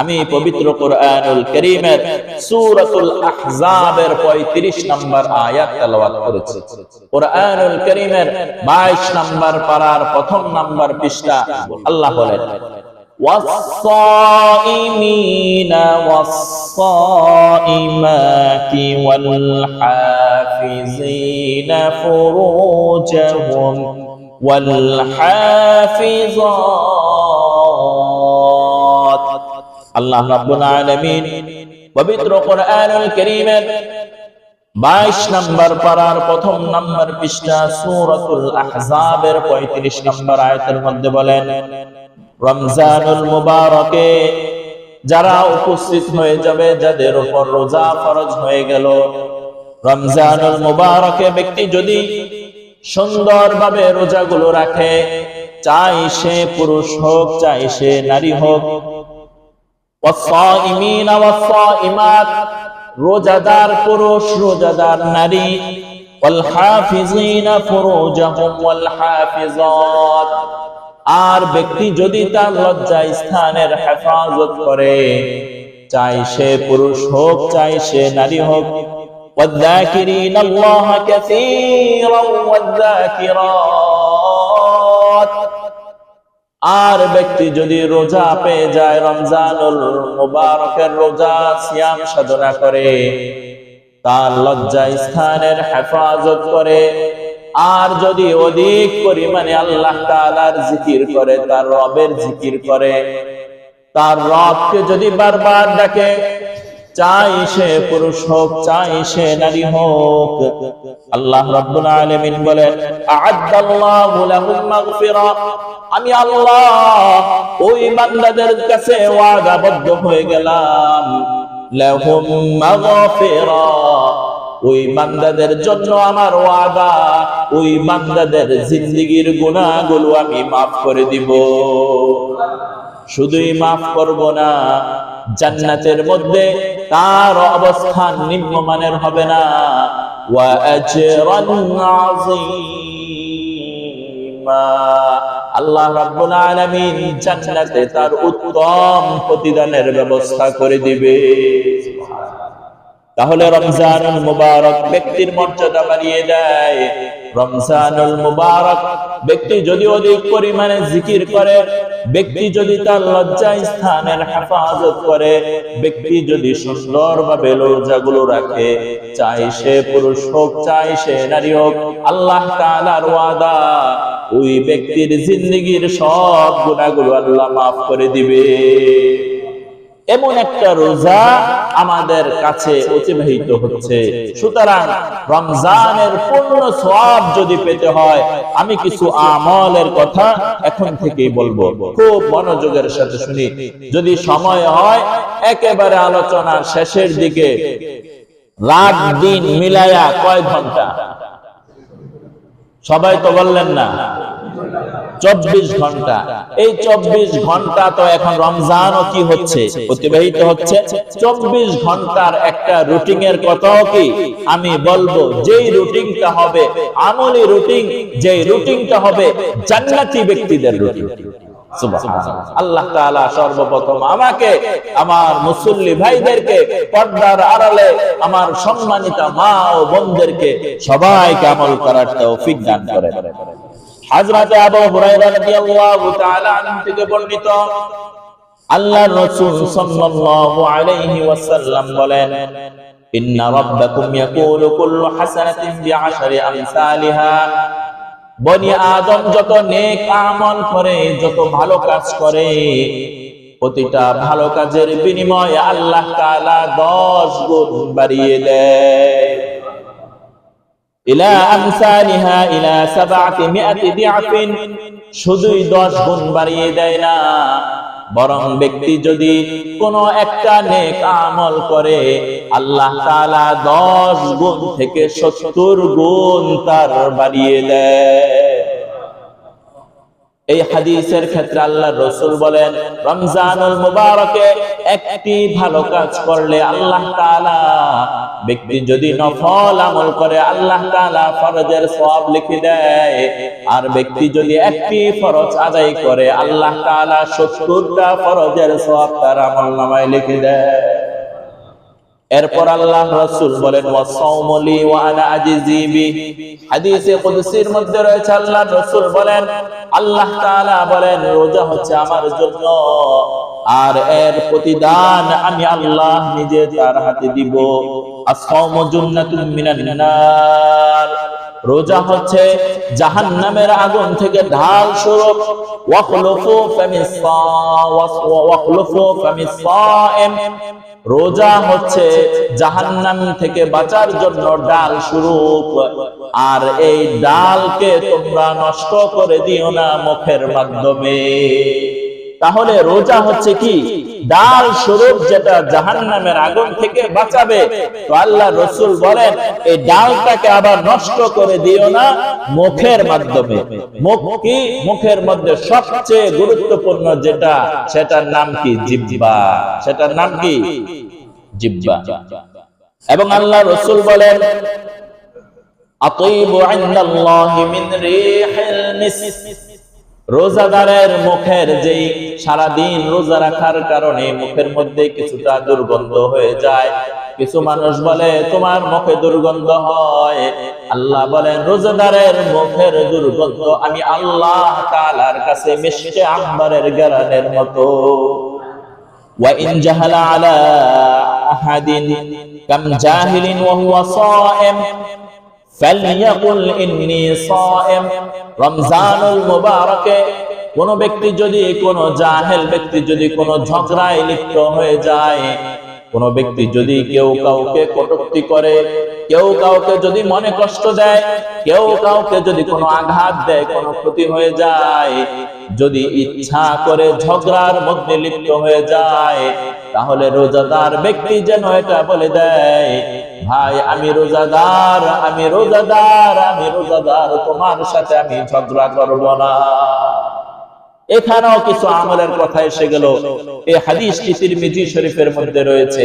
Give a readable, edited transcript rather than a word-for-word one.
আমি পবিত্র কোরআনুল কারীমের সূরাতুল আহজাবের 35 নম্বর আয়াত তেলাওয়াত করেছি। কোরআনুল কারীমের 22 নম্বর পারার প্রথম নম্বর পৃষ্ঠা আল্লাহ বলেন, والصائمين والصائمات والحافظين فروجهم والحافظات। আল্লাহ রাব্বুল আলামিন পবিত্র কোরআনুল কারীমের 22 নম্বর পারার প্রথম নম্বর পৃষ্ঠা সূরাতুল আহজাবের 35 নম্বর আয়াতের মধ্যে বলেন, রমজানুল মুবারকে যারা উপস্থিত হয়ে যাবে, যাদের উপর রোজা ফরজ হয়ে গেল, রমজানুল মুবারকে ব্যক্তি যদি সুন্দরভাবে রোজাগুলো রাখে, চাই সে পুরুষ হোক চাই সে নারী হোক, ওয়াসসাইমিনা ওয়াসসাইমাত রোজাদার পুরুষ রোজাদার নারী, ওয়াল হাফিজিনা ফুরুজাহুম ওয়াল হাফিজাত আর ব্যক্তি যদি তার লজ্জা স্থানের হেফাজত করে, চাই সে পুরুষ হোক চাই সে নারী হোক, ওয়াযাকিরিনাল্লাহা কাসীরান ওয়াযাকিরাত আর ব্যক্তি যদি রোজা পেয়ে যায়, রমজানুল মুবারকের রোজা সিয়াম সাধনা করে, তার লজ্জা স্থানের হেফাজত করে, আর যদি অধিক পরিমাণে আল্লাহ তাআলার জিকির করে, তার রবের জিকির করে, তার রবকে যদি বারবার ডাকে, চাই সে পুরুষ হোক চাই সে নারী হোক, আল্লাহ রাব্বুল আলামিন বলেন, আ'আদ্দাল্লাহু লাহুম মাগফিরা আমি আল্লাহ ওই বান্দাদের কাছে ওয়াদাবদ্ধ হয়ে গেলাম, লাহুম মাগফিরা ওই বান্দাদের জন্য আমার ওয়াদা, ওই বান্দাদের জিন্দেগীর গুনাহগুলো আমি মাফ করে দিব। শুধুই মাফ করব না, জান্নাতের মধ্যে তার অবস্থান নিম্নমানের হবে না, ওয়া আজরান আযীমা আল্লাহ রাব্বুল আলামিন জান্নাতে তার উত্তম প্রতিদানের ব্যবস্থা করে দিবে। তাহলে রমজানুল মুবারক ব্যক্তির মর্যাদা বাড়িয়ে দেয়। রমজানুল মুবারক ব্যক্তি যদি অধিক পরিমাণে জিকির করে, ব্যক্তি যদি তার লজ্জা স্থানের হেফাজত করে, ব্যক্তি যদি সুন্দরভাবে রোজাগুলো রাখে, চাই সে পুরুষ হোক চাই সে নারী হোক, আল্লাহ তাআলার ওয়াদা ওই ব্যক্তির জিন্দেগীর সব গুনাহগুলো আল্লাহ মাফ করে দিবে। এমন একটা রোজা আমাদের কাছে অতিবাহিত হচ্ছে। সুতরাং রমজানের পূর্ণ সওয়াব যদি পেতে হয়, আমি কিছু আমলের কথা এখন থেকেই বলবো, খুব মনোযোগের সাথে শুনি। যদি সময় হয় একেবারে আলোচনার শেষের দিকে, রাত দিন মিলায়া কয় ঘন্টা? সবাই তো বললেন না, 24 ঘন্টা। এই 24 ঘন্টা তো এখন রমজানও কি হচ্ছে, অতিবাহিত হচ্ছে। 24 ঘন্টার একটা রুটিনের কথাও কি আমি বলবো, যেই রুটিনটা হবে আমলি রুটিন, যেই রুটিনটা হবে জান্নাতি ব্যক্তিদের রুটিন। সুবহানাল্লাহ। আল্লাহ তাআলা সর্বপ্রথম আমাকে, আমার মুসল্লি ভাইদেরকে, পর্দার আড়ালে আমার সম্মানিত মা ও বোনদেরকে সবাইকে আমল করার তৌফিক দান করেন। হযরত আবু হুরায়রা রাদিয়াল্লাহু তাআলা আনহু থেকে বর্ণিত, আল্লাহর রাসূল সাল্লাল্লাহু আলাইহি ওয়াসাল্লাম বলেন, ইন্না রাব্বাকুম ইয়াকুলু কুল্লু হাসানাতিন বিআশরি আমসালিহা বনি আদম যত নেক আমল করে, যত ভালো কাজ করে, প্রতিটা ভালো কাজের বিনিময়ে আল্লাহ তাআলা 10 গুণ বাড়িয়ে দেয়। ইলা আমসালিহা ইলা 700 দিআফিন শুধুই 10 গুণ বাড়িয়ে দেয় না, বরং ব্যক্তি যদি কোনো একটা নেক আমল করে, আল্লাহ তাআলা 10 গুণ থেকে 70 গুণ তার বাড়িয়ে দেয়। এই হাদিসের ক্ষেত্রে আল্লাহর রাসূল বলেন রমজানুল মুবারকে একটি ভালো কাজ করলে আল্লাহ তাআলা, ব্যক্তি যদি নফল আমল করে আল্লাহ তাআলা ফরজের সওয়াব লিখে দেয়, আর ব্যক্তি যদি একটি ফরজ আদায় করে আল্লাহ তাআলা 70টা ফরজের সওয়াব তার আমলনামায় লিখে দেয়। এরপর আল্লাহ রাসূল বলেন ওয়াসাউমু লি ওয়া আনা আজজি বিহি। হাদিসে কুদসির মধ্যে রয়েছে আল্লাহ রাসূল বলেন, আল্লাহ তাআলা বলেন রোজা হচ্ছে আমার জন্য, আর এর প্রতিদান আমি আল্লাহ নিজে তার হাতে দিব। আস-সাওমু জুন্নাতুম মিনান নার, রোজা হচ্ছে জাহান্নামের আগুন থেকে ঢাল স্বরূপ। ওয়াখলুফু ফামিস সাইম, রোজা হচ্ছে জাহান্নাম থেকে বাঁচার জন্য ডাল স্বরূপ, আর এই ডালকে তোমরা নষ্ট করে দিও না মুখের মাধ্যমে। তাহলে রোজা হচ্ছে কি ডাল স্বরূপ, যেটা জাহান্নামের আগুন থেকে বাঁচাবে। তো আল্লাহ রাসূল বলেন এই ডালটাকে আবার নষ্ট করে দিও না মুখের মাধ্যমে। মুখ কি? মুখের মধ্যে সবচেয়ে গুরুত্বপূর্ণ যেটা, সেটার নাম কি? জিহ্বা। সেটার নাম কি? জিহ্বা। এবং আল্লাহ রাসূল বলেন আতীবু ইনদাল্লাহি মিন রিহিল মিস্ক, রোজাদারের মুখের যেই সারাদিন রোজা রাখার কারণে মুখের মধ্যে কিছুটা দুর্গন্ধ হয়ে যায়। কিছু মানুষ বলে তোমার মুখে দুর্গন্ধ হয়, আল্লাহ বলেন রোজাদারের মুখের দুর্গন্ধ আমি আল্লাহ তাআলার কাছে মিশকে আম্বারের ঘ্রাণের মতো। ওয়া ইন জাহালা আলা আহাদিন কাম জাহিলিন ওয়া হুয়া সাইম ফালইয়াকুল ইন্নী সাইম। রমজানুল মুবারকে কোন ব্যক্তি যদি, কোন জাহেল ব্যক্তি যদি কোন ঝগড়ায় লিপ্ত হয়ে যায়, কোন ব্যক্তি যদি কেউ কাউকে কটূক্তি করে, কেউ কাউকে যদি মনে কষ্ট দেয়, কেউ কাউকে যদি কোনো আঘাত দেয়, কোনো ক্ষতি হয়ে যায়, যদি ইচ্ছা করে ঝগড়ার মধ্যে লিপ্ত হয়ে যায়, তাহলে রোজাদার ব্যক্তি যেন এটা বলে দেয় ভাই আমি রোজাদার, আমি রোজাদার, আমি রোজাদার, তোমার সাথে আমি ঝগড়া করব না। এখানেও কিছু আমলের কথা এসে গেল। এই হাদিসটি তিরমিজি শরীফের মধ্যে রয়েছে।